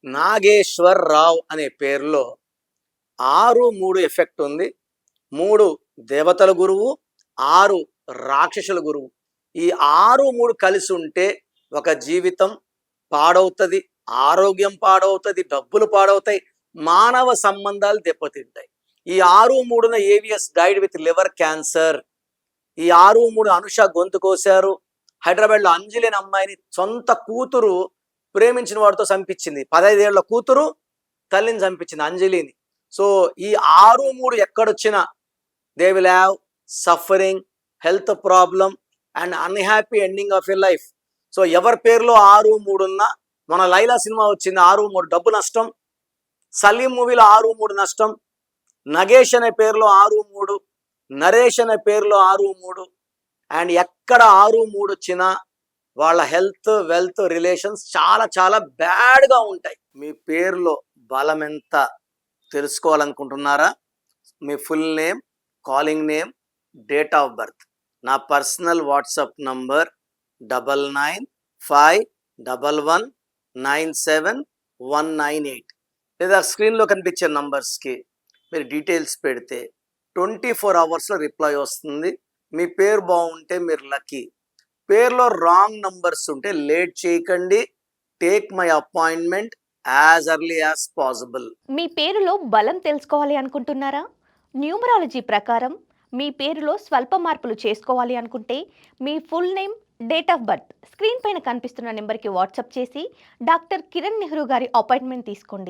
నాగేశ్వర్ రావు అనే పేరులో 6-3 ఎఫెక్ట్ ఉంది. 3 దేవతల గురువు, 6 రాక్షసుల గురువు. ఈ 6-3 కలిసి ఉంటే ఒక జీవితం పాడవుతుంది, ఆరోగ్యం పాడవుతుంది, డబ్బులు పాడవుతాయి, మానవ సంబంధాలు దెబ్బతింటాయి. ఈ 6-3న AVS died with liver cancer. ఈ 6-3 అనుష గొంతు కోశారు. హైదరాబాద్లో అంజలి అనే అమ్మాయిని సొంత కూతురు ప్రేమించిన వాడితో చంపించింది. 15 ఏళ్ల కూతురు తల్లిని చంపించింది, అంజలిని. సో ఈ 6-3 ఎక్కడొచ్చినా they will have suffering, health problem and unhappy ending of a life. So ఎవరి పేరులో 6-3 ఉన్నా, మన లైలా సినిమా వచ్చింది 6-3 డబ్బు నష్టం, సలీం మూవీలో 6-3 నష్టం, నగేష్ అనే పేరులో 6-3, నరేష్ అనే పేరులో 6-3. అండ్ ఎక్కడ 6-3 వచ్చినా వాళ్ళ హెల్త్, వెల్త్, రిలేషన్స్ చాలా చాలా బ్యాడ్గా ఉంటాయి. మీ పేరులో బలం ఎంత తెలుసుకోవాలనుకుంటున్నారా? మీ full name, calling name, date of birth, నా పర్సనల్ వాట్సాప్ నంబర్ 9951119719 లేదా స్క్రీన్లో కనిపించే నంబర్స్కి మీరు డీటెయిల్స్ పెడితే 24 అవర్స్లో రిప్లై వస్తుంది. మీ పేరు బాగుంటే మీరు లక్కీ. పేరులో రాంగ్ నంబర్స్ ఉంటే లేట్ చేయకండి. Take my appointment as early as possible. మీ పేరులో బలం తెలుసుకోవాలి అనుకుంటున్నారా? న్యూమరాలజీ ప్రకారం మీ పేరులో స్వల్ప మార్పులు చేసుకోవాలి అనుకుంటే మీ full name, date of birth screen పైన కనిపిస్తున్న నెంబర్కి వాట్సాప్ చేసి డాక్టర్ కిరణ్ నెహ్రూ గారి అపాయింట్మెంట్ తీసుకోండి.